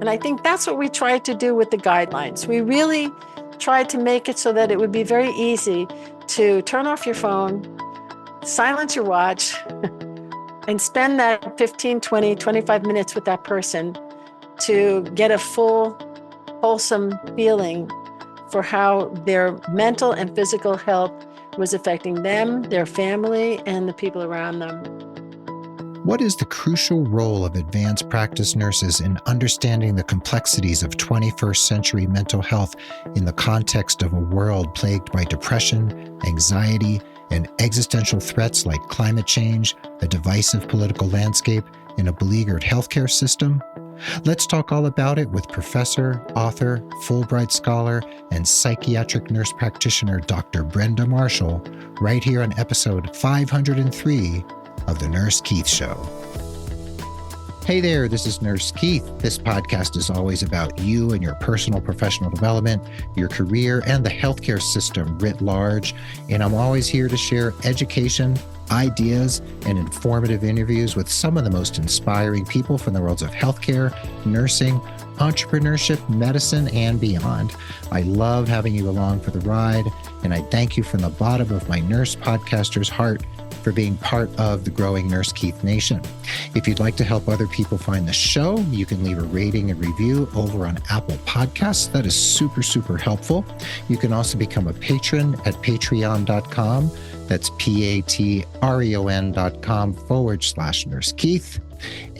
And I think that's what we tried to do with the guidelines. We really tried to make it so that it would be very easy to turn off your phone, silence your watch, and spend that 15, 20, 25 minutes with that person to get a full, wholesome feeling for how their mental and physical health was affecting them, their family, and the people around them. What is the crucial role of advanced practice nurses in understanding the complexities of 21st century mental health in the context of a world plagued by depression, anxiety, and existential threats like climate change, a divisive political landscape, and a beleaguered healthcare system? Let's talk all about it with professor, author, Fulbright scholar, and psychiatric nurse practitioner Dr. Brenda Marshall, right here on episode 503 of The Nurse Keith Show. Hey there, this is Nurse Keith. This podcast is always about you and your personal professional development, your career, and the healthcare system writ large. And I'm always here to share education, ideas, and informative interviews with some of the most inspiring people from the worlds of healthcare, nursing, entrepreneurship, medicine, and beyond. I love having you along for the ride, and I thank you from the bottom of my nurse podcaster's heart for being part of the growing Nurse Keith Nation. If you'd like to help other people find the show, you can leave a rating and review over on Apple Podcasts. That is super, super helpful. You can also become a patron at patreon.com. That's patreon.com/Nurse Keith.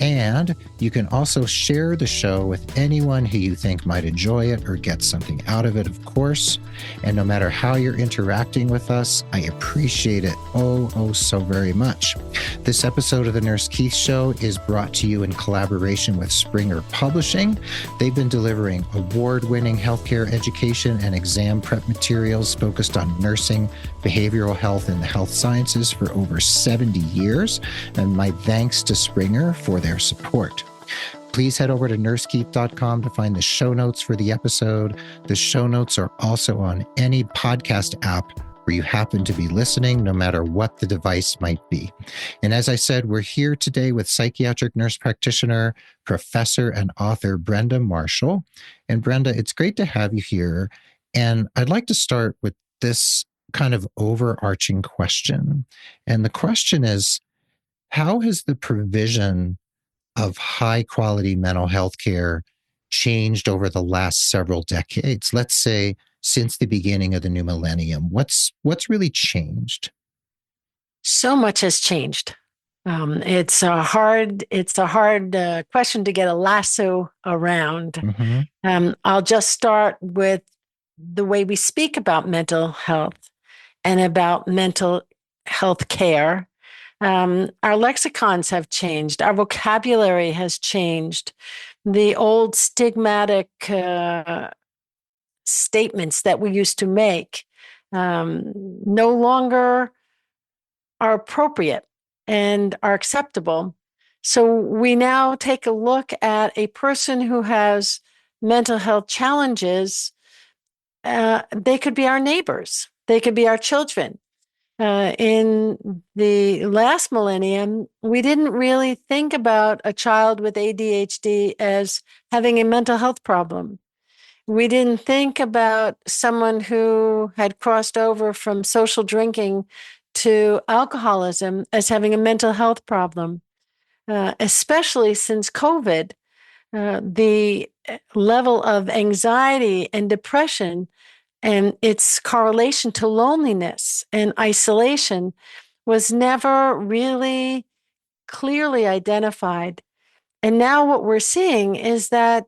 And you can also share the show with anyone who you think might enjoy it or get something out of it, of course. And no matter how you're interacting with us, I appreciate it oh so very much. This episode of The Nurse Keith Show is brought to you in collaboration with Springer Publishing. They've been delivering award-winning healthcare education and exam prep materials focused on nursing, behavioral health, and the health sciences for over 70 years. And my thanks to Springer for their support. Please head over to nursekeith.com to find the show notes for the episode. The show notes are also on any podcast app where you happen to be listening, no matter what the device might be. And as I said, we're here today with psychiatric nurse practitioner, professor, and author Brenda Marshall. And Brenda, it's great to have you here. And I'd like to start with this kind of overarching question. And the question is, how has the provision of high quality mental health care changed over the last several decades? Let's say since the beginning of the new millennium. What's really changed? So much has changed. It's a hard question to get a lasso around. Mm-hmm. I'll just start with the way we speak about mental health and about mental health care. Our lexicons have changed. Our vocabulary has changed. The old stigmatic statements that we used to make no longer are appropriate and are acceptable. So we now take a look at a person who has mental health challenges. They could be our neighbors. They could be our children. In the last millennium, we didn't really think about a child with ADHD as having a mental health problem. We didn't think about someone who had crossed over from social drinking to alcoholism as having a mental health problem, especially since COVID. The level of anxiety and depression and its correlation to loneliness and isolation was never really clearly identified. And now what we're seeing is that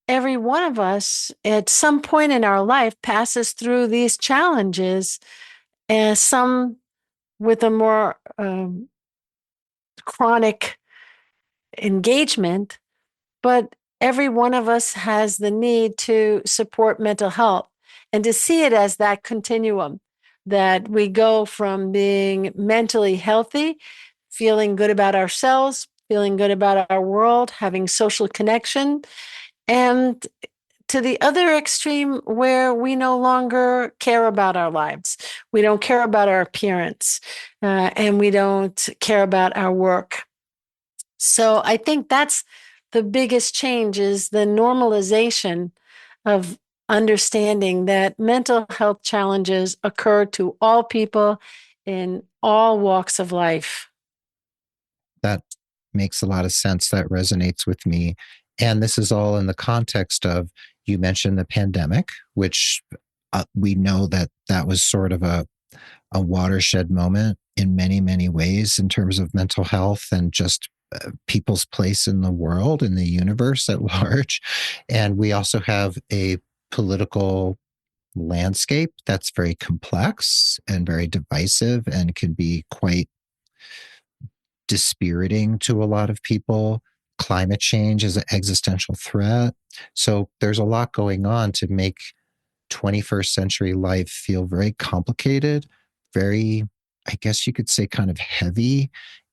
every one of us at some point in our life passes through these challenges, and some with a more chronic engagement, but every one of us has the need to support mental health. And to see it as that continuum, that we go from being mentally healthy, feeling good about ourselves, feeling good about our world, having social connection, and to the other extreme where we no longer care about our lives. We don't care about our appearance, and we don't care about our work. So I think that's the biggest change is the normalization of understanding that mental health challenges occur to all people in all walks of life. That makes a lot of sense. That resonates with me. And this is all in the context of, you mentioned the pandemic, which we know that that was sort of a watershed moment in many, many ways in terms of mental health and just people's place in the world and the universe at large. And we also have a political landscape that's very complex and very divisive and can be quite dispiriting to a lot of people. Climate change is an existential threat. So there's a lot going on to make 21st century life feel very complicated, very, I guess you could say, kind of heavy.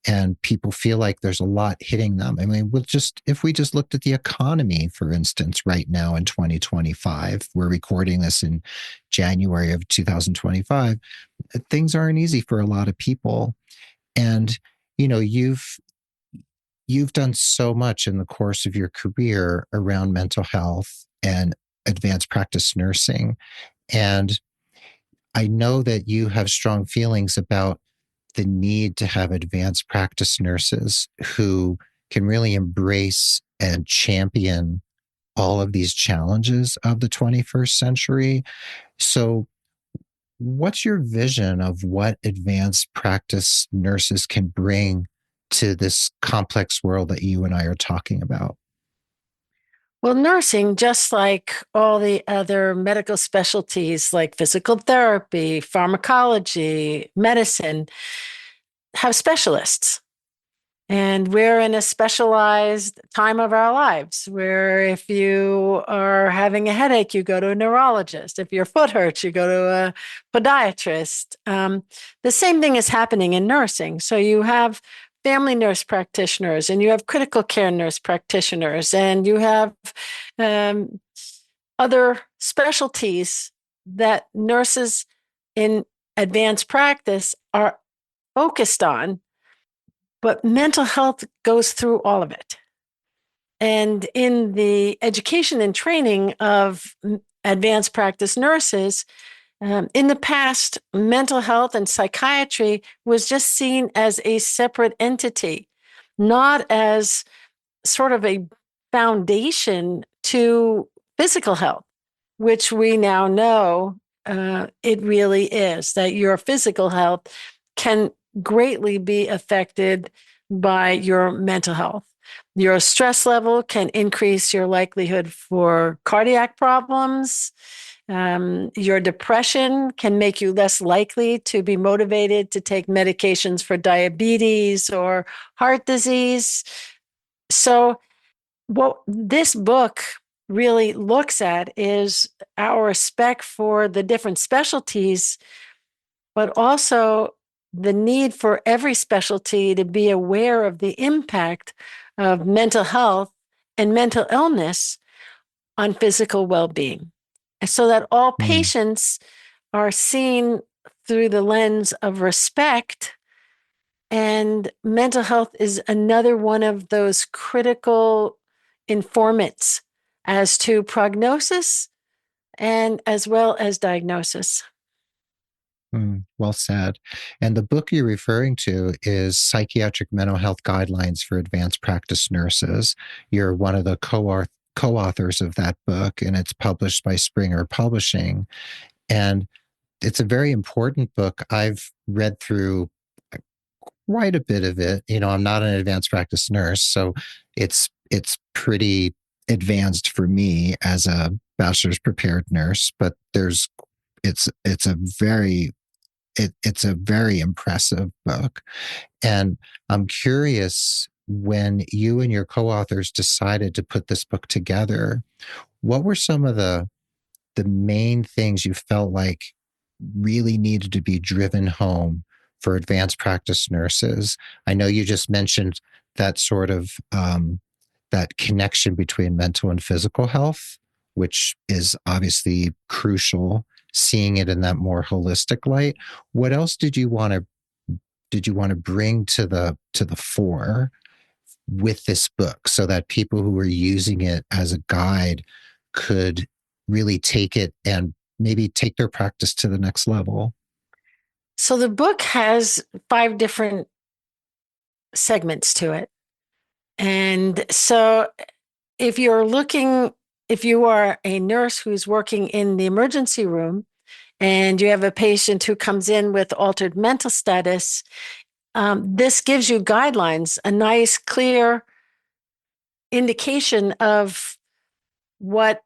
And people feel like there's a lot hitting them. I mean, if we just looked at the economy, for instance, right now in 2025, we're recording this in January of 2025, things aren't easy for a lot of people. And, you know, you've done so much in the course of your career around mental health and advanced practice nursing. And I know that you have strong feelings about the need to have advanced practice nurses who can really embrace and champion all of these challenges of the 21st century. So, what's your vision of what advanced practice nurses can bring to this complex world that you and I are talking about? Well, nursing, just like all the other medical specialties like physical therapy, pharmacology, medicine, have specialists. And we're in a specialized time of our lives where if you are having a headache, you go to a neurologist. If your foot hurts, you go to a podiatrist. The same thing is happening in nursing. So you have family nurse practitioners and you have critical care nurse practitioners and you have um, other specialties that nurses in advanced practice are focused on, but mental health goes through all of it. And in the education and training of advanced practice nurses, in the past, mental health and psychiatry was just seen as a separate entity, not as sort of a foundation to physical health, which we now know it really is, that your physical health can greatly be affected by your mental health. Your stress level can increase your likelihood for cardiac problems. Your depression can make you less likely to be motivated to take medications for diabetes or heart disease. So, what this book really looks at is our respect for the different specialties, but also the need for every specialty to be aware of the impact of mental health and mental illness on physical well-being, so that all Mm, patients are seen through the lens of respect. And mental health is another one of those critical informants as to prognosis and as well as diagnosis. well said. And the book you're referring to is Psychiatric Mental Health Guidelines for Advanced Practice Nurses. You're one of the co-authors of that book, and it's published by Springer Publishing. And it's a very important book. I've read through quite a bit of it. You know, I'm not an advanced practice nurse, so it's pretty advanced for me as a bachelor's prepared nurse, but it's a very it's a very impressive book. And I'm curious, when you and your co-authors decided to put this book together, what were some of the main things you felt like really needed to be driven home for advanced practice nurses? I know you just mentioned that sort of that connection between mental and physical health, which is obviously crucial. Seeing it in that more holistic light. What else did you want to bring to the fore with this book so that people who are using it as a guide could really take it and maybe take their practice to the next level? So the book has 5 different segments to it. And so if if you are a nurse who's working in the emergency room and you have a patient who comes in with altered mental status, this gives you guidelines, a nice, clear indication of what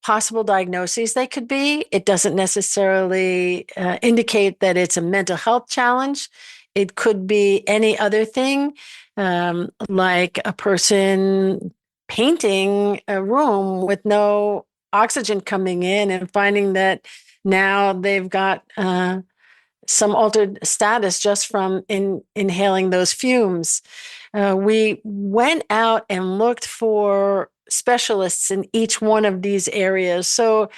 possible diagnoses they could be. It doesn't necessarily indicate that it's a mental health challenge. It could be any other thing, like a person painting a room with no oxygen coming in and finding that now they've got some altered status just from inhaling those fumes. We went out and looked for specialists in each one of these areas. So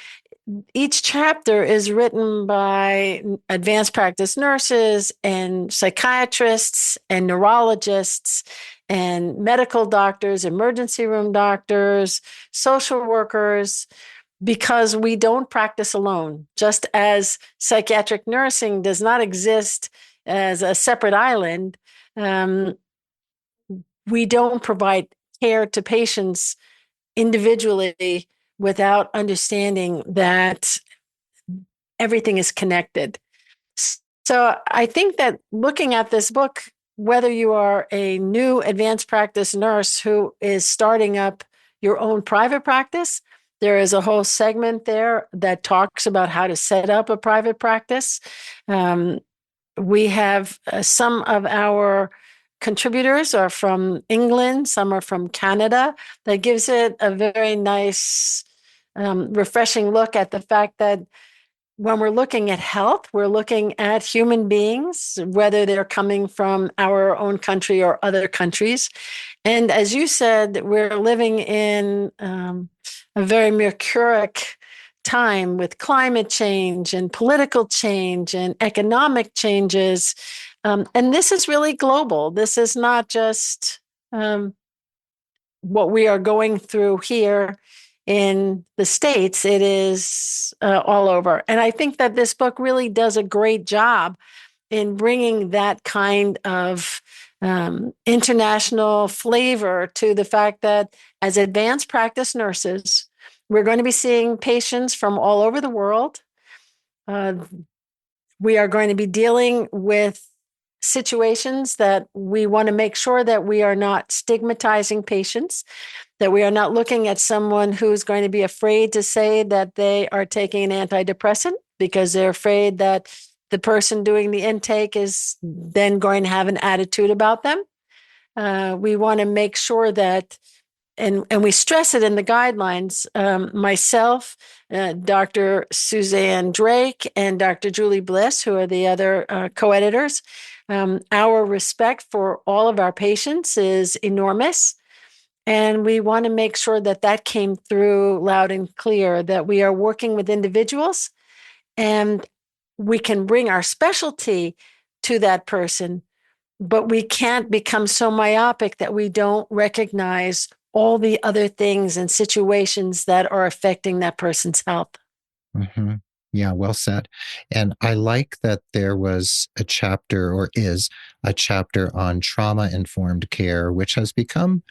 each chapter is written by advanced practice nurses and psychiatrists and neurologists and medical doctors, emergency room doctors, social workers, because we don't practice alone. Just as psychiatric nursing does not exist as a separate island, we don't provide care to patients individually without understanding that everything is connected. So I think that looking at this book, whether you are a new advanced practice nurse who is starting up your own private practice, there is a whole segment there that talks about how to set up a private practice. We have some of our contributors are from England, some are from Canada. That gives it a very nice, refreshing look at the fact that when we're looking at health, we're looking at human beings, whether they're coming from our own country or other countries. And as you said, we're living in a very mercuric time with climate change and political change and economic changes. And this is really global. This is not just what we are going through here in the States. It is all over. And I think that this book really does a great job in bringing that kind of international flavor to the fact that as advanced practice nurses, we're going to be seeing patients from all over the world. We are going to be dealing with situations that we want to make sure that we are not stigmatizing patients, that we are not looking at someone who's going to be afraid to say that they are taking an antidepressant because they're afraid that the person doing the intake is then going to have an attitude about them. We want to make sure that, and we stress it in the guidelines, myself, Dr. Suzanne Drake, and Dr. Julie Bliss, who are the other co-editors, our respect for all of our patients is enormous. And we want to make sure that that came through loud and clear, that we are working with individuals and we can bring our specialty to that person, but we can't become so myopic that we don't recognize all the other things and situations that are affecting that person's health. Mm-hmm. Yeah, well said. And I like that there was a chapter, or is a chapter, on trauma-informed care, which has become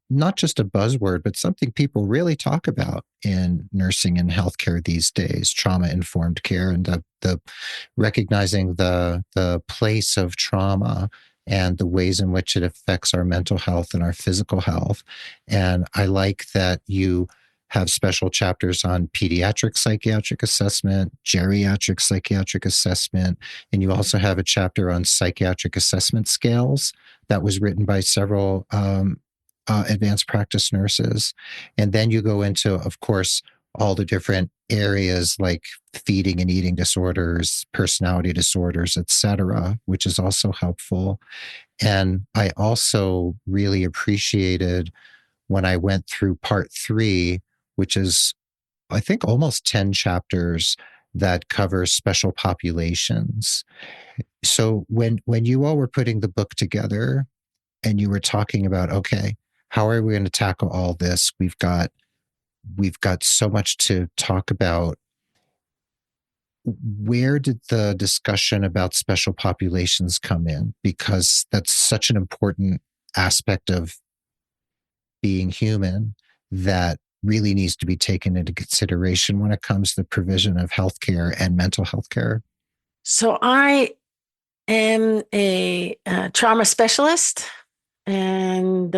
not just a buzzword, but something people really talk about in nursing and healthcare these days. Trauma-informed care, and the recognizing the place of trauma and the ways in which it affects our mental health and our physical health. And I like that you have special chapters on pediatric psychiatric assessment, geriatric psychiatric assessment, and you also have a chapter on psychiatric assessment scales that was written by several advanced practice nurses. And then you go into, of course, all the different areas like feeding and eating disorders, personality disorders, etc., which is also helpful. And I also really appreciated when I went through part 3, which is, I think, almost 10 chapters that covers special populations. So when you all were putting the book together, and you were talking about, okay, how are we going to tackle all this? We've got so much to talk about. Where did the discussion about special populations come in? Because that's such an important aspect of being human that really needs to be taken into consideration when it comes to the provision of healthcare and mental health care. So I am a trauma specialist and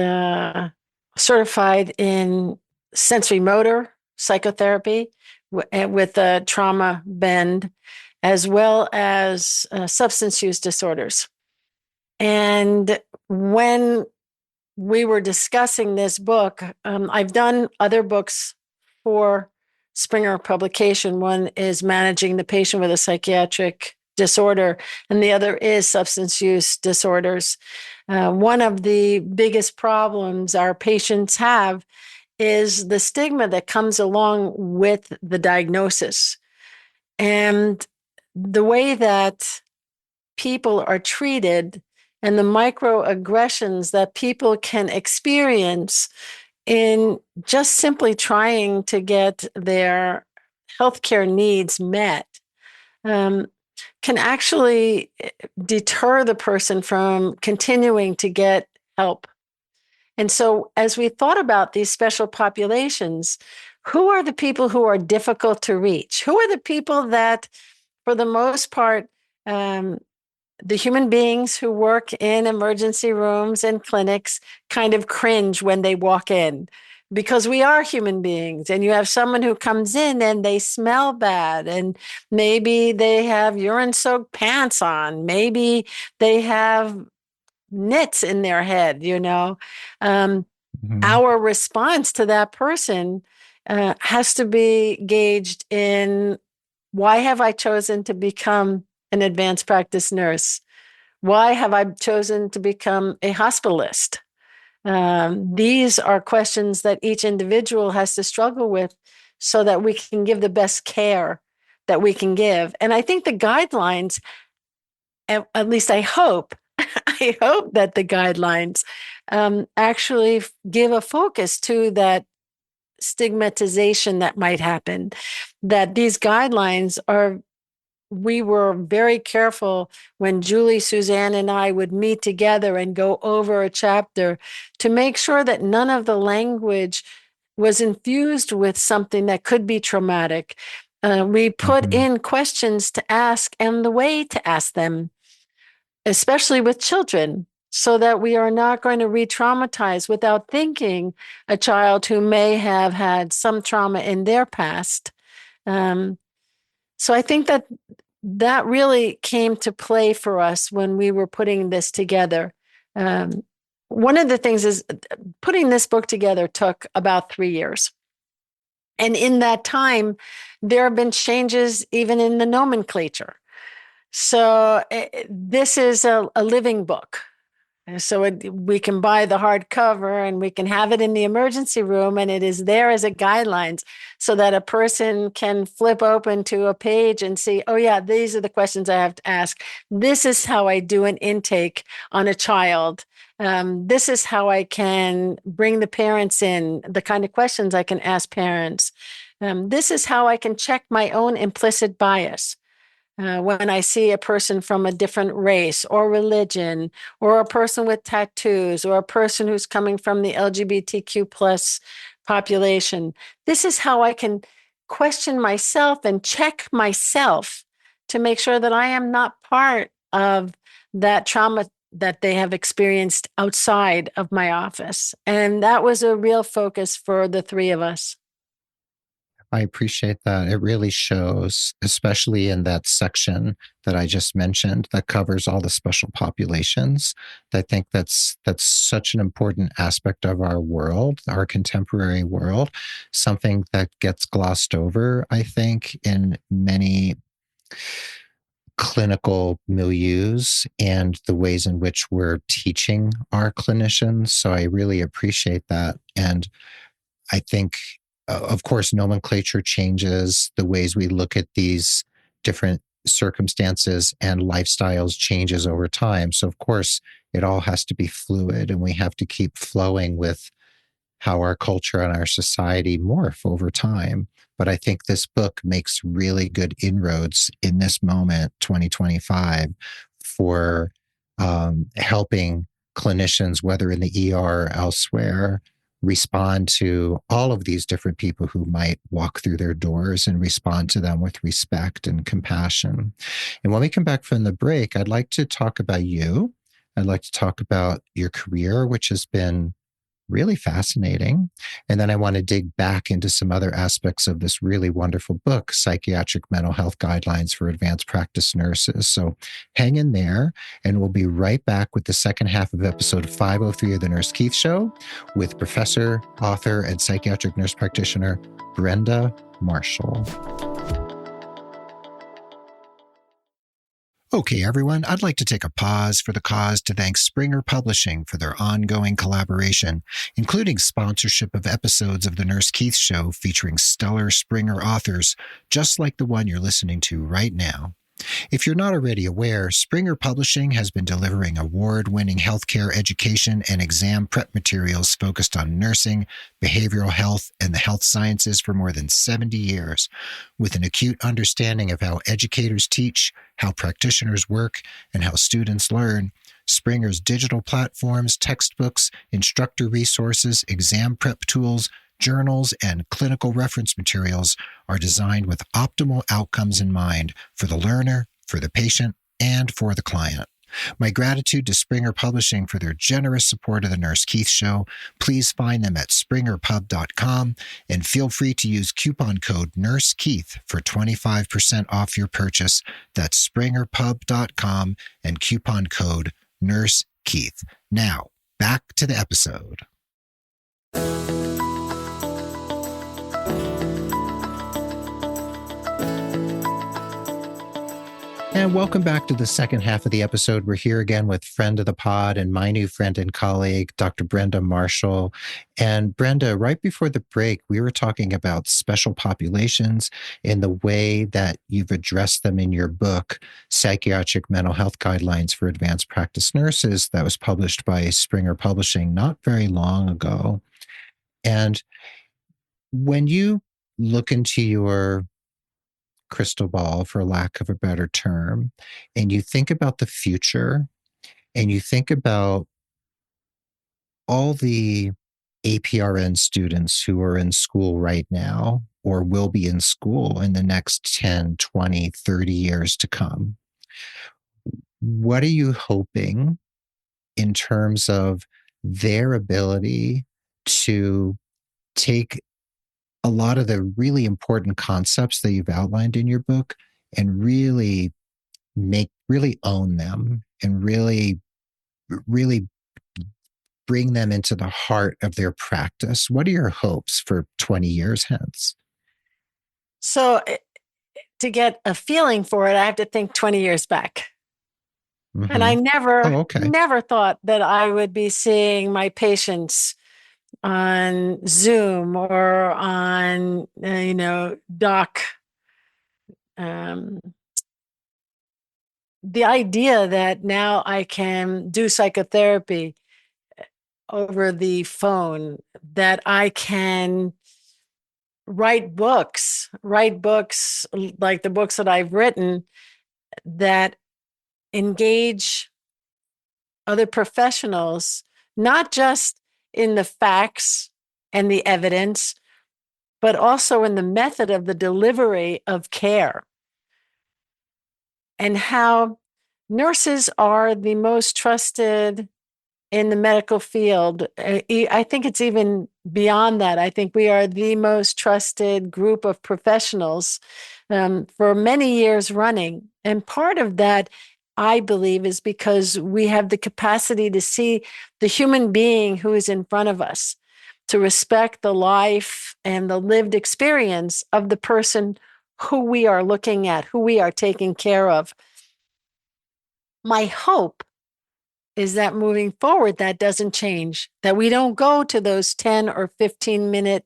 certified in sensorimotor psychotherapy with a trauma bend, as well as substance use disorders. And when we were discussing this book, I've done other books for Springer publication. One is Managing the Patient with a Psychiatric Disorder, and the other is Substance Use Disorders. One of the biggest problems our patients have is the stigma that comes along with the diagnosis. And the way that people are treated and the microaggressions that people can experience in just simply trying to get their healthcare needs met can actually deter the person from continuing to get help. And so, as we thought about these special populations, who are the people who are difficult to reach? Who are the people that, for the most part, the human beings who work in emergency rooms and clinics kind of cringe when they walk in, because we are human beings, and you have someone who comes in and they smell bad, and maybe they have urine soaked pants on, maybe they have nits in their head, Mm-hmm. Our response to that person has to be gauged in, why have I chosen to become an advanced practice nurse? Why have I chosen to become a hospitalist? These are questions that each individual has to struggle with so that we can give the best care that we can give. And I think the guidelines, at least I hope, I hope that the guidelines actually give a focus to that stigmatization that might happen, that these guidelines are, we were very careful when Julie, Suzanne, and I would meet together and go over a chapter to make sure that none of the language was infused with something that could be traumatic. We put Mm-hmm. in questions to ask and the way to ask them, especially with children, so that we are not going to re-traumatize without thinking a child who may have had some trauma in their past. Um, so I think that really came to play for us when we were putting this together. One of the things is, putting this book together took about 3 years. And in that time, there have been changes even in the nomenclature. So this is a living book. So we can buy the hardcover and we can have it in the emergency room, and it is there as a guidelines so that a person can flip open to a page and see, oh yeah, these are the questions I have to ask. This is how I do an intake on a child. This is how I can bring the parents in, the kind of questions I can ask parents. This is how I can check my own implicit bias. When I see a person from a different race or religion, or a person with tattoos, or a person who's coming from the LGBTQ plus population, this is how I can question myself and check myself to make sure that I am not part of that trauma that they have experienced outside of my office. And that was a real focus for the three of us. I appreciate that. It really shows, especially in that section that I just mentioned that covers all the special populations. I think that's such an important aspect of our world, our contemporary world, something that gets glossed over, I think, in many clinical milieus and the ways in which we're teaching our clinicians. So I really appreciate that. And I think, of course, nomenclature changes, the ways we look at these different circumstances and lifestyles changes over time. So, of course, it all has to be fluid, and we have to keep flowing with how our culture and our society morph over time. But I think this book makes really good inroads in this moment, 2025, for helping clinicians, whether in the ER or elsewhere, respond to all of these different people who might walk through their doors and respond to them with respect and compassion. And when we come back from the break, I'd like to talk about you. I'd like to talk about your career, which has been really fascinating. And then I want to dig back into some other aspects of this really wonderful book, Psychiatric Mental Health Guidelines for Advanced Practice Nurses. So hang in there, and we'll be right back with the second half of episode 503 of The Nurse Keith Show with professor, author, and psychiatric nurse practitioner, Brenda Marshall. Okay, everyone, I'd like to take a pause for the cause to thank Springer Publishing for their ongoing collaboration, including sponsorship of episodes of The Nurse Keith Show featuring stellar Springer authors, just like the one you're listening to right now. If you're not already aware, Springer Publishing has been delivering award-winning healthcare education and exam prep materials focused on nursing, behavioral health, and the health sciences for more than 70 years. With an acute understanding of how educators teach, how practitioners work, and how students learn, Springer's digital platforms, textbooks, instructor resources, exam prep tools, journals, and clinical reference materials are designed with optimal outcomes in mind for the learner, for the patient, and for the client. My gratitude to Springer Publishing for their generous support of The Nurse Keith Show. Please find them at springerpub.com and feel free to use coupon code NurseKeith for 25% off your purchase. That's springerpub.com and coupon code NurseKeith. Now, back to the episode. And welcome back to the second half of the episode. We're here again with friend of the pod and my new friend and colleague, Dr. Brenda Marshall. And Brenda, right before the break, we were talking about special populations in the way that you've addressed them in your book, Psychiatric Mental Health Guidelines for Advanced Practice Nurses, that was published by Springer Publishing not very long ago. And when you look into your crystal ball, for lack of a better term, and you think about the future and you think about all the APRN students who are in school right now or will be in school in the next 10, 20, 30 years to come, what are you hoping in terms of their ability to take a lot of the really important concepts that you've outlined in your book and really own them and really bring them into the heart of their practice? What are your hopes for 20 years hence? So to get a feeling for it, I have to think 20 years back. Mm-hmm. And I never thought that I would be seeing my patients on Zoom or on, Doc. The idea that now I can do psychotherapy over the phone, that I can write books like the books that I've written that engage other professionals, not just in the facts and the evidence, but also in the method of the delivery of care, and how nurses are the most trusted in the medical field. I think it's even beyond that. I think we are the most trusted group of professionals for many years running. And part of that, I believe, is because we have the capacity to see the human being who is in front of us, to respect the life and the lived experience of the person who we are looking at, who we are taking care of. My hope is that moving forward, that doesn't change, that we don't go to those 10 or 15-minute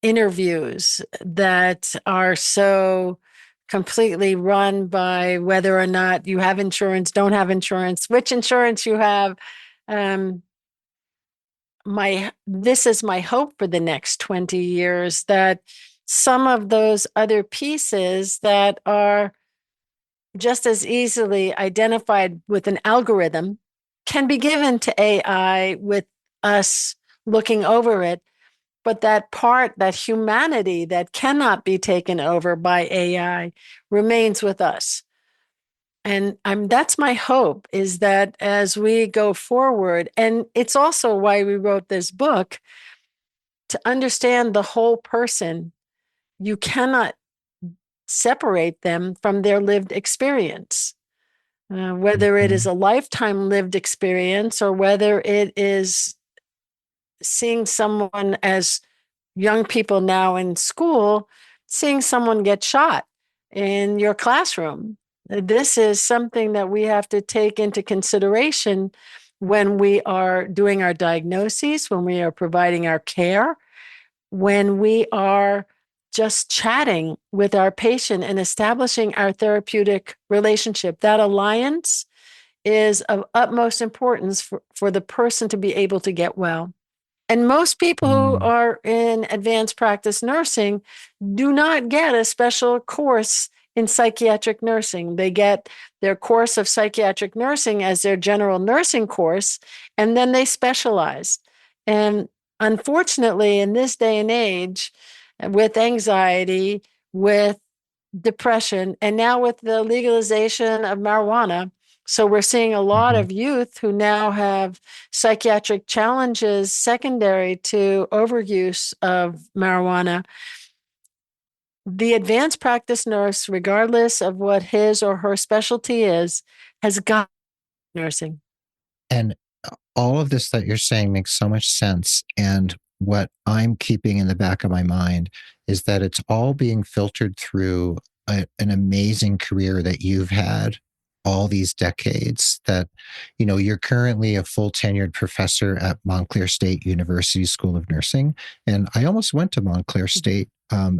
interviews that are so completely run by whether or not you have insurance, don't have insurance, which insurance you have. Um, this is my hope for the next 20 years, that some of those other pieces that are just as easily identified with an algorithm can be given to AI with us looking over it. But that part, that humanity that cannot be taken over by AI, remains with us. And that's my hope, is that as we go forward, and it's also why we wrote this book, to understand the whole person, you cannot separate them from their lived experience. Whether it is Mhm. a lifetime lived experience or whether it is seeing someone, as young people now in school, seeing someone get shot in your classroom. This is something that we have to take into consideration when we are doing our diagnoses, when we are providing our care, when we are just chatting with our patient and establishing our therapeutic relationship. That alliance is of utmost importance for the person to be able to get well. And most people who Mm. are in advanced practice nursing do not get a special course in psychiatric nursing. They get their course of psychiatric nursing as their general nursing course, and then they specialize. And unfortunately, in this day and age, with anxiety, with depression, and now with the legalization of marijuana, so we're seeing a lot Mhm. of youth who now have psychiatric challenges secondary to overuse of marijuana. The advanced practice nurse, regardless of what his or her specialty is, has got nursing. And all of this that you're saying makes so much sense. And what I'm keeping in the back of my mind is that it's all being filtered through an amazing career that you've had all these decades. That, you're currently a full tenured professor at Montclair State University School of Nursing. And I almost went to Montclair State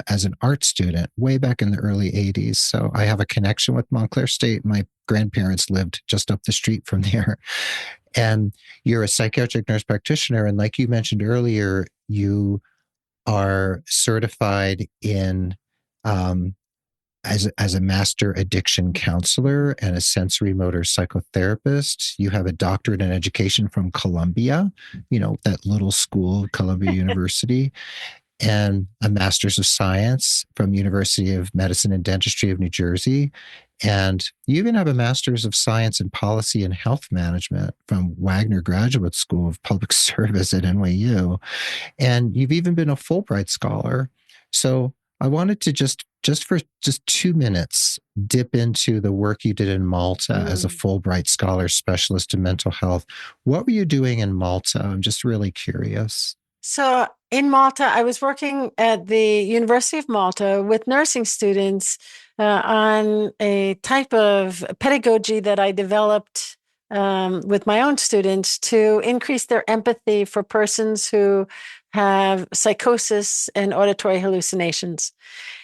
as an art student way back in the early 80s. So I have a connection with Montclair State. My grandparents lived just up the street from there. And you're a psychiatric nurse practitioner. And like you mentioned earlier, you are certified in as a master addiction counselor and a sensorimotor psychotherapist. You have a doctorate in education from Columbia, that little school, Columbia University, and a master's of science from University of Medicine and Dentistry of New Jersey. And you even have a master's of science in policy and health management from Wagner Graduate School of Public Service at NYU. And you've even been a Fulbright scholar. So I wanted to just for just 2 minutes dip into the work you did in Malta as a Mm. Fulbright scholar specialist in mental health. What were you doing in Malta? I'm just really curious. So in Malta, I was working at the University of Malta with nursing students on a type of pedagogy that I developed with my own students to increase their empathy for persons who have psychosis and auditory hallucinations.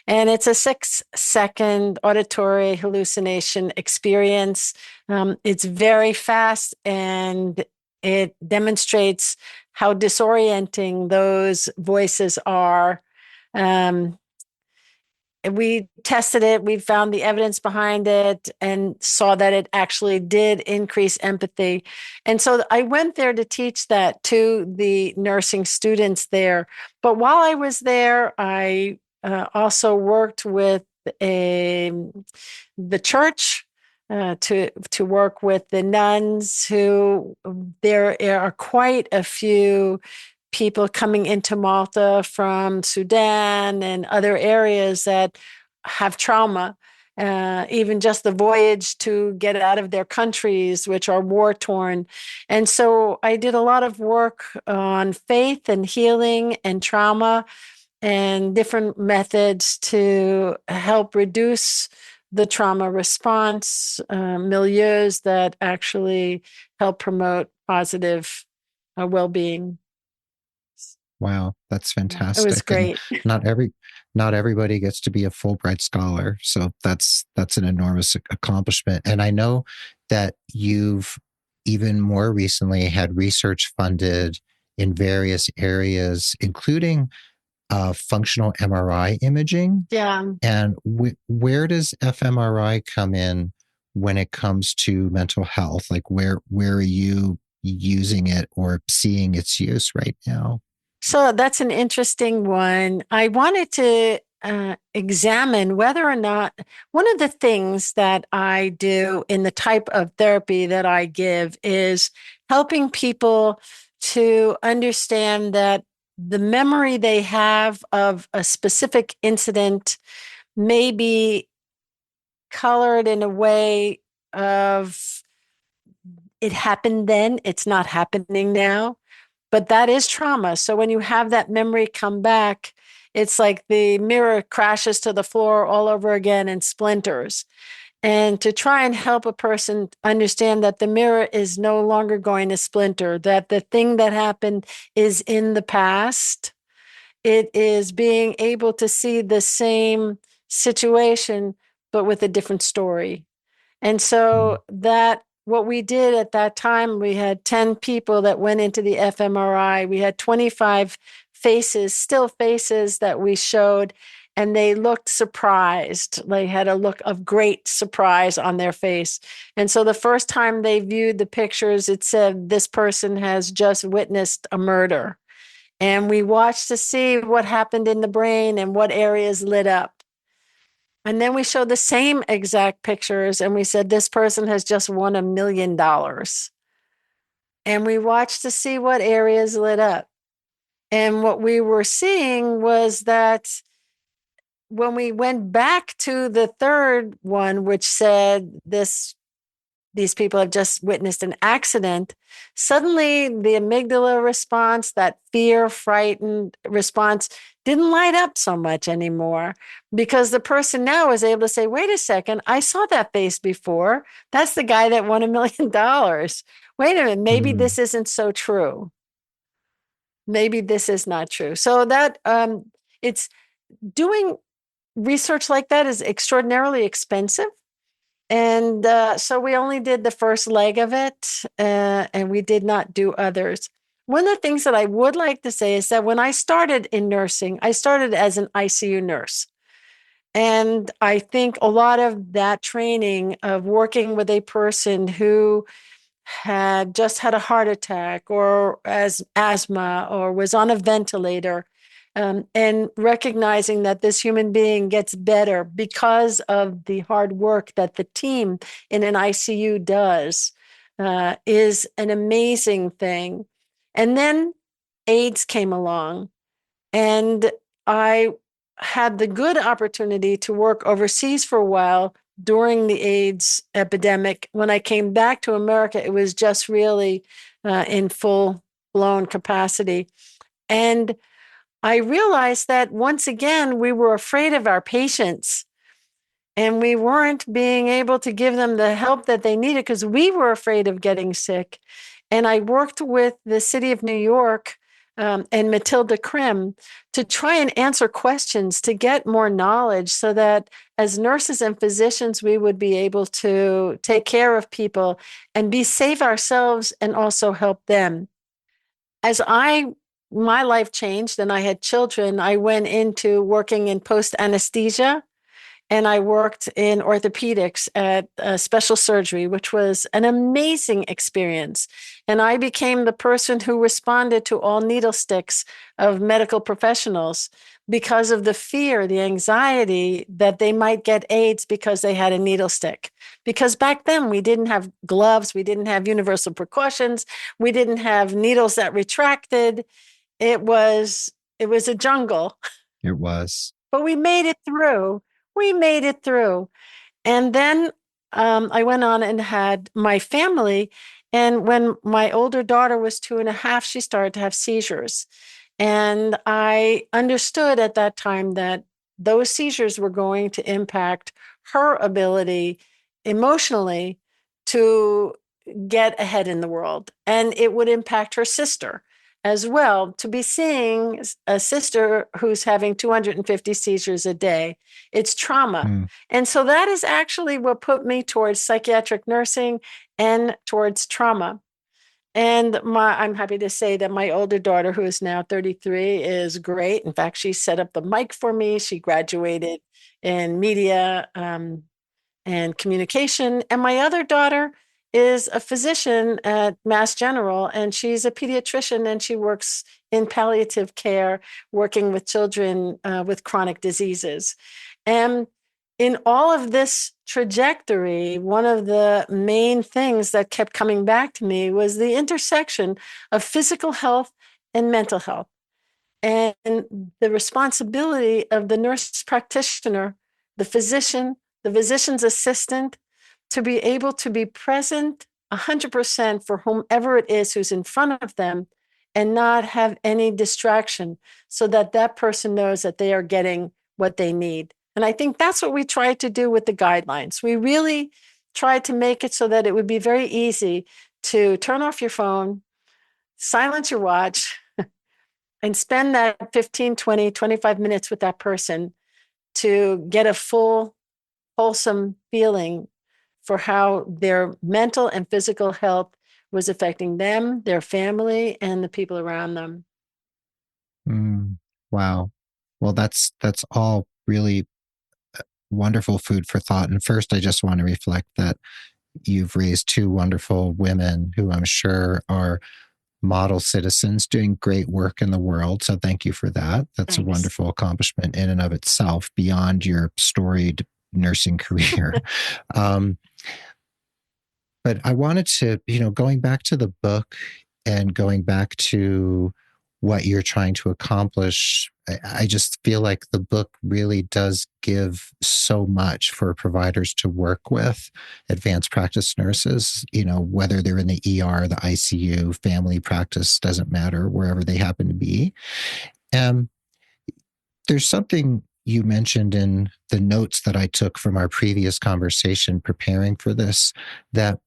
And it's a 6-second auditory hallucination experience. It's very fast, and it demonstrates how disorienting those voices are. Um, we tested it, we found the evidence behind it, and saw that it actually did increase empathy. And so I went there to teach that to the nursing students there. But while I was there, I also worked with a, the church. To work with the nuns, who there are quite a few people coming into Malta from Sudan and other areas that have trauma, even just the voyage to get out of their countries, which are war torn. And so I did a lot of work on faith and healing and trauma and different methods to help reduce the trauma response, milieus that actually help promote positive well being. Wow, that's Yeah, it was fantastic. And great. not every not everybody gets to be a Fulbright scholar. So that's an enormous accomplishment. And I know that you've even more recently had research funded in various areas, including functional MRI imaging. Yeah. And where does fMRI come in when it comes to mental health? Like where are you using it or seeing its use right now? So that's an interesting one. I wanted to examine whether or not one of the things that I do in the type of therapy that I give is helping people to understand that the memory they have of a specific incident may be colored in a way of it happened then, it's not happening now. But that is trauma. So when you have that memory come back, it's like the mirror crashes to the floor all over again and splinters. And to try and help a person understand that the mirror is no longer going to splinter, that the thing that happened is in the past. It is being able to see the same situation, but with a different story. And Mm. so that what we did at that time, we had 10 people that went into the fMRI. We had 25 faces, still faces that we showed, and they looked surprised. They had a look of great surprise on their face. And so the first time they viewed the pictures, it said, this person has just witnessed a murder. And we watched to see what happened in the brain and what areas lit up. And then we showed the same exact pictures and we said, this person has just won $1 million. And we watched to see what areas lit up. And what we were seeing was that when we went back to the third one, which said these people have just witnessed an accident, suddenly the amygdala response, that fear, frightened response, didn't light up so much anymore because the person now was able to say, wait a second, I saw that face before. That's the guy that won $1 million. Wait a minute, maybe Mm. this isn't so true. Maybe this is not true. So that it's doing research like that is extraordinarily expensive. And so we only did the first leg of it, and we did not do others. One of the things that I would like to say is that when I started in nursing, I started as an ICU nurse. And I think a lot of that training of working with a person who had just had a heart attack or as asthma or was on a ventilator, and recognizing that this human being gets better because of the hard work that the team in an ICU does, is an amazing thing. And then AIDS came along, and I had the good opportunity to work overseas for a while during the AIDS epidemic. When I came back to America, it was just really in full blown capacity. And I realized that once again, we were afraid of our patients and we weren't being able to give them the help that they needed because we were afraid of getting sick. And I worked with the city of New York, and Matilda Krim to try and answer questions to get more knowledge so that as nurses and physicians, we would be able to take care of people and be safe ourselves and also help them. As my life changed and I had children, I went into working in post anesthesia and I worked in orthopedics at special surgery, which was an amazing experience. And I became the person who responded to all needle sticks of medical professionals because of the fear, the anxiety that they might get AIDS because they had a needle stick. Because back then we didn't have gloves, we didn't have universal precautions, we didn't have needles that retracted. It was a jungle. It was. But we made it through. We made it through. And then I went on and had my family. And when my older daughter was 2.5, she started to have seizures. And I understood at that time that those seizures were going to impact her ability emotionally to get ahead in the world. And it would impact her sister. as well to be seeing a sister who's having 250 seizures a day. It's trauma. Mm. And so that is actually what put me towards psychiatric nursing and towards trauma. And I'm happy to say that my older daughter, who is now 33, is great. In fact, she set up the mic for me. She graduated in media and communication. And my other daughter is a physician at Mass General, and she's a pediatrician, and she works in palliative care, working with children with chronic diseases. And in all of this trajectory, one of the main things that kept coming back to me was the intersection of physical health and mental health, and the responsibility of the nurse practitioner, the physician, the physician's assistant, to be able to be present 100% for whomever it is who's in front of them and not have any distraction, so that that person knows that they are getting what they need. And I think that's what we tried to do with the guidelines. We really tried to make it so that it would be very easy to turn off your phone, silence your watch, and spend that 15, 20, 25 minutes with that person to get a full, wholesome feeling for how their mental and physical health was affecting them, their family, and the people around them. Mm. Wow. Well, that's all really wonderful food for thought. And first, I just want to reflect that you've raised two wonderful women who I'm sure are model citizens doing great work in the world. So thank you for that. That's a Thanks. wonderful accomplishment in and of itself beyond your storied nursing career. um, but I wanted to, going back to the book and going back to what you're trying to accomplish, I just feel like the book really does give so much for providers to work with, advanced practice nurses, whether they're in the ER, the ICU, family practice, doesn't matter, wherever they happen to be. And there's something you mentioned in the notes that I took from our previous conversation preparing for this, that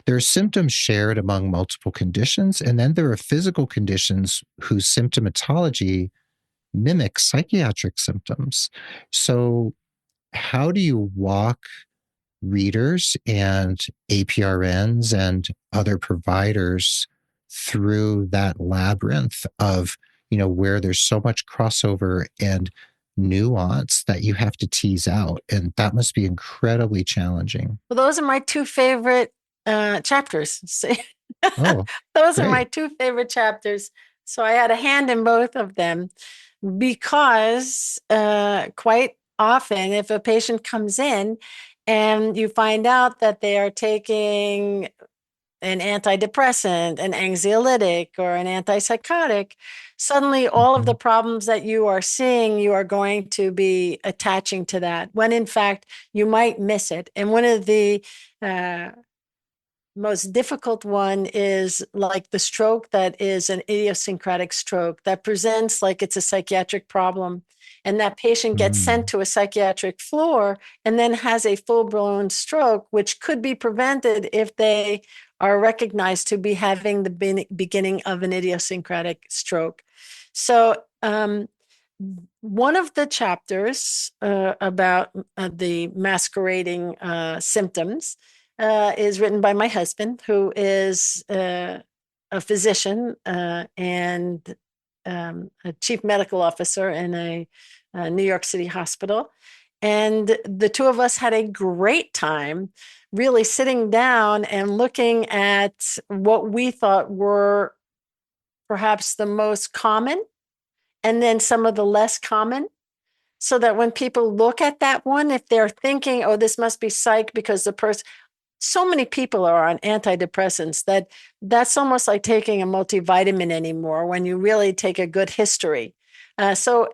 there are symptoms shared among multiple conditions, and then there are physical conditions whose symptomatology mimics psychiatric symptoms. So, how do you walk readers and APRNs and other providers through that labyrinth of, where there's so much crossover and nuance that you have to tease out? And that must be incredibly challenging. Well, those are my two favorite chapters. See? Oh, Those are my great. two favorite chapters. So I had a hand in both of them, because quite often, if a patient comes in and you find out that they are taking an antidepressant, an anxiolytic, or an antipsychotic, suddenly all of the Mhm. problems that you are seeing, you are going to be attaching to that, when in fact you might miss it. And one of the uh, most difficult one is like the stroke that is an idiosyncratic stroke that presents like it's a psychiatric problem. And that patient gets sent Mm. to a psychiatric floor and then has a full blown stroke, which could be prevented if they are recognized to be having the beginning of an idiosyncratic stroke. So, one of the chapters about the masquerading symptoms is written by my husband, who is a physician and a chief medical officer in a New York City hospital. And the two of us had a great time really sitting down and looking at what we thought were perhaps the most common and then some of the less common, so that when people look at that one, if they're thinking, oh, this must be psych because the person, so many people are on antidepressants that that's almost like taking a multivitamin anymore when you really take a good history. So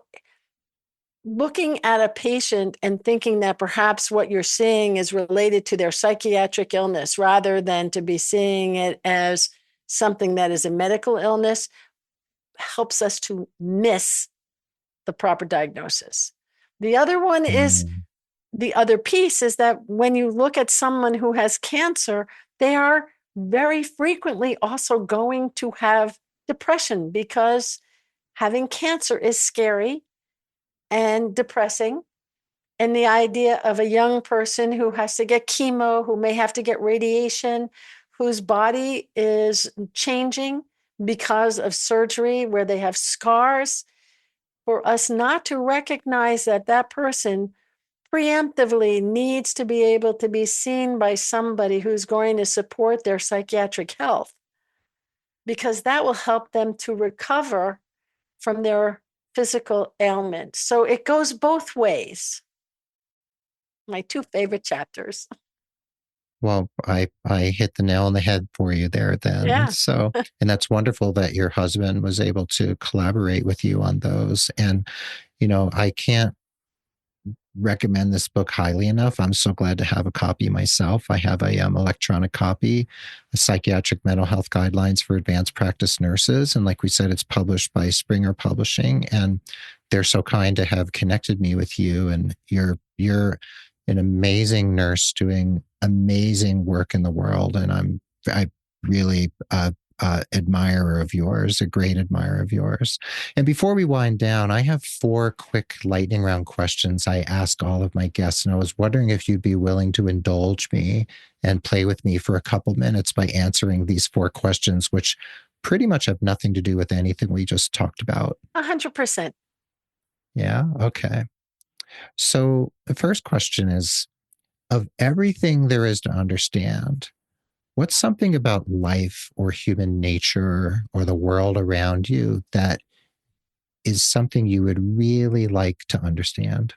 looking at a patient and thinking that perhaps what you're seeing is related to their psychiatric illness rather than to be seeing it as something that is a medical illness helps us to miss the proper diagnosis. The other one is Mm. the other piece is that when you look at someone who has cancer, they are very frequently also going to have depression, because having cancer is scary and depressing. And the idea of a young person who has to get chemo, who may have to get radiation, whose body is changing because of surgery, where they have scars, for us not to recognize that that person preemptively needs to be able to be seen by somebody who's going to support their psychiatric health, because that will help them to recover from their physical ailment. So it goes both ways. My two favorite chapters. Well, I hit the nail on the head for you there then. Yeah. So, and that's wonderful that your husband was able to collaborate with you on those. And, I can't recommend this book highly enough. I'm so glad to have a copy myself. I have a electronic copy, a Psychiatric Mental Health Guidelines for Advanced Practice Nurses. And like we said, it's published by Springer Publishing. And they're so kind to have connected me with you. And you're an amazing nurse doing amazing work in the world. And I really admirer of yours, a great admirer of yours. And before we wind down, I have 4 quick lightning round questions I ask all of my guests. And I was wondering if you'd be willing to indulge me and play with me for a couple minutes by answering these 4 questions, which pretty much have nothing to do with anything we just talked about. 100%. Yeah. Okay. So the first question is, of everything there is to understand, what's something about life or human nature or the world around you that is something you would really like to understand?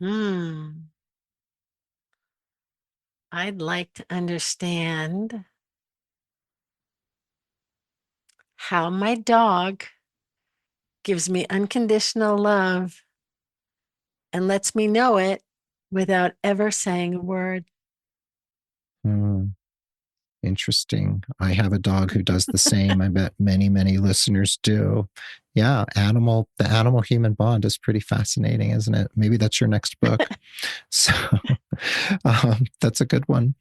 I'd like to understand how my dog gives me unconditional love and lets me know it without ever saying a word. Hmm, interesting. I have a dog who does the same. I bet many, many listeners do. Yeah, the animal human bond is pretty fascinating, isn't it? Maybe that's your next book. So that's a good one.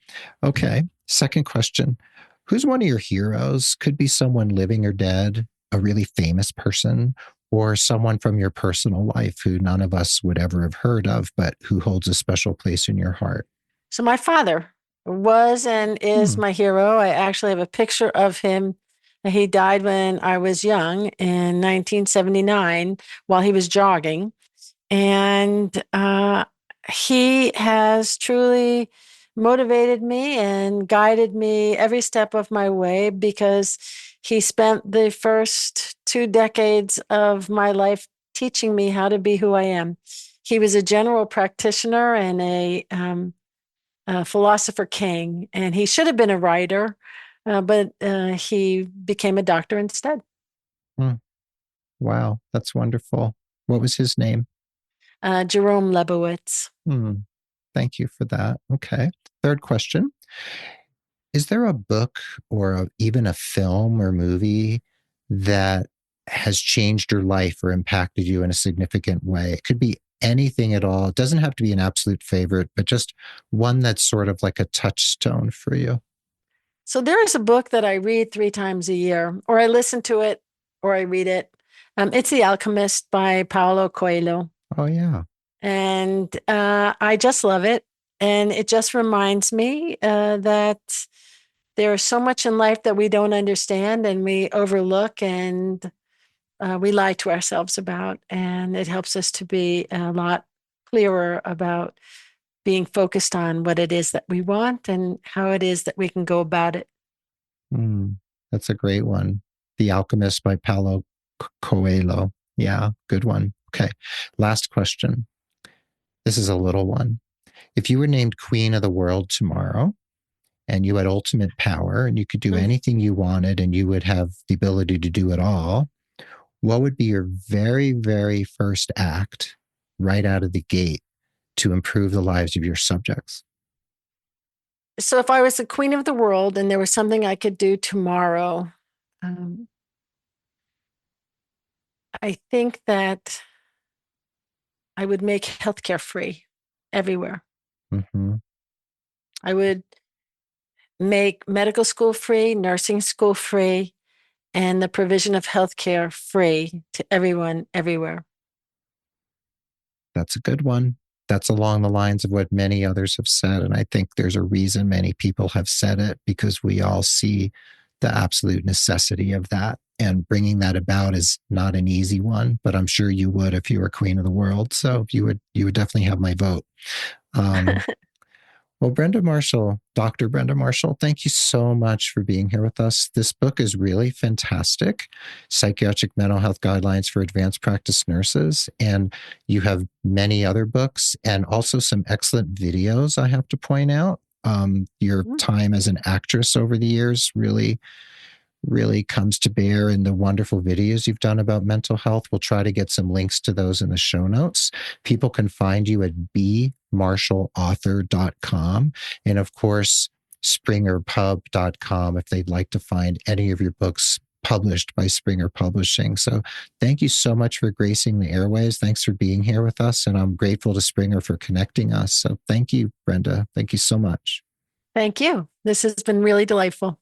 Okay. Second question. Who's one of your heroes? Could be someone living or dead, a really famous person, or someone from your personal life who none of us would ever have heard of, but who holds a special place in your heart. So my father was and is Hmm. my hero. I actually have a picture of him. He died when I was young in 1979 while he was jogging. And he has truly motivated me and guided me every step of my way, because he spent the first 2 decades of my life teaching me how to be who I am. He was a general practitioner and a philosopher king, and he should have been a writer, but he became a doctor instead. Hmm. Wow, that's wonderful. What was his name? Jerome Lebowitz. Hmm. Thank you for that. Okay. Third question. Is there a book or even a film or movie that has changed your life or impacted you in a significant way? It could be anything at all. It doesn't have to be an absolute favorite, but just one that's sort of like a touchstone for you. So there is a book that I read 3 times a year, or I listen to it, or I read it. It's The Alchemist by Paulo Coelho. Oh, yeah. And I just love it. And it just reminds me that there is so much in life that we don't understand and we overlook, and we lie to ourselves about. And it helps us to be a lot clearer about being focused on what it is that we want and how it is that we can go about it. Mm, that's a great one. The Alchemist by Paulo Coelho. Yeah, good one. Okay. Last question. This is a little one. If you were named queen of the world tomorrow and you had ultimate power and you could do Mm. anything you wanted and you would have the ability to do it all, what would be your very, very first act right out of the gate to improve the lives of your subjects? So if I was the queen of the world and there was something I could do tomorrow, um, I think that I would make healthcare free everywhere. Mm-hmm. I would make medical school free, nursing school free, and the provision of healthcare free to everyone, everywhere. That's a good one. That's along the lines of what many others have said. And I think there's a reason many people have said it, because we all see the absolute necessity of that. And bringing that about is not an easy one, but I'm sure you would if you were queen of the world. So you would definitely have my vote. Well, Brenda Marshall, Dr. Brenda Marshall, thank you so much for being here with us. This book is really fantastic. Psychiatric Mental Health Guidelines for Advanced Practice Nurses. And you have many other books and also some excellent videos, I have to point out. Your time as an actress over the years really comes to bear in the wonderful videos you've done about mental health. We'll try to get some links to those in the show notes. People can find you at bmarshallauthor.com. And of course, springerpub.com if they'd like to find any of your books published by Springer Publishing. So thank you so much for gracing the airways. Thanks for being here with us. And I'm grateful to Springer for connecting us. So thank you, Brenda. Thank you so much. Thank you. This has been really delightful.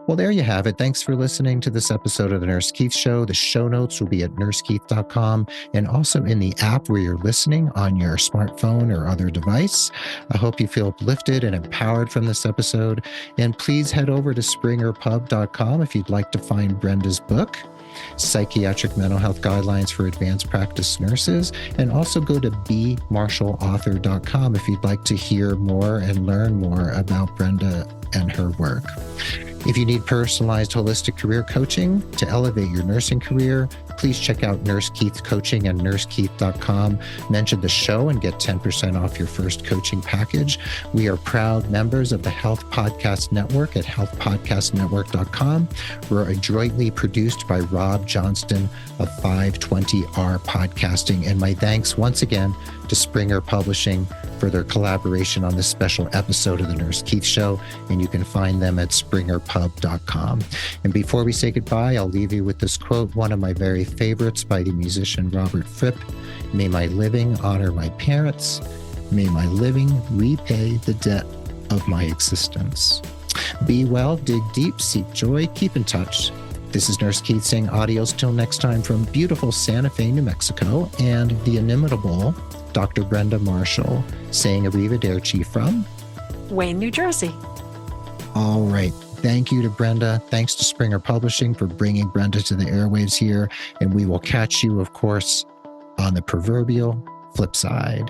Well, there you have it. Thanks for listening to this episode of The Nurse Keith Show. The show notes will be at nursekeith.com and also in the app where you're listening on your smartphone or other device. I hope you feel uplifted and empowered from this episode. And please head over to springerpub.com if you'd like to find Brenda's book, Psychiatric Mental Health Guidelines for Advanced Practice Nurses, and also go to bmarshallauthor.com if you'd like to hear more and learn more about Brenda and her work. If you need personalized holistic career coaching to elevate your nursing career, please check out Nurse Keith Coaching and nursekeith.com. Mention the show and get 10% off your first coaching package. We are proud members of the Health Podcast Network at healthpodcastnetwork.com. We're adroitly produced by Rob Johnston of 520R Podcasting. And my thanks once again to Springer Publishing for their collaboration on this special episode of the Nurse Keith Show. And you can find them at springerpub.com. And before we say goodbye, I'll leave you with this quote, one of my very favorites by the musician Robert Fripp. May my living honor my parents. May my living repay the debt of my existence. Be well, dig deep, seek joy, keep in touch. This is Nurse Keith saying adios till next time from beautiful Santa Fe, New Mexico, and the inimitable Dr. Brenda Marshall saying arrivederci from Wayne, New Jersey. All right. Thank you to Brenda. Thanks to Springer Publishing for bringing Brenda to the airwaves here. And we will catch you, of course, on the proverbial flip side.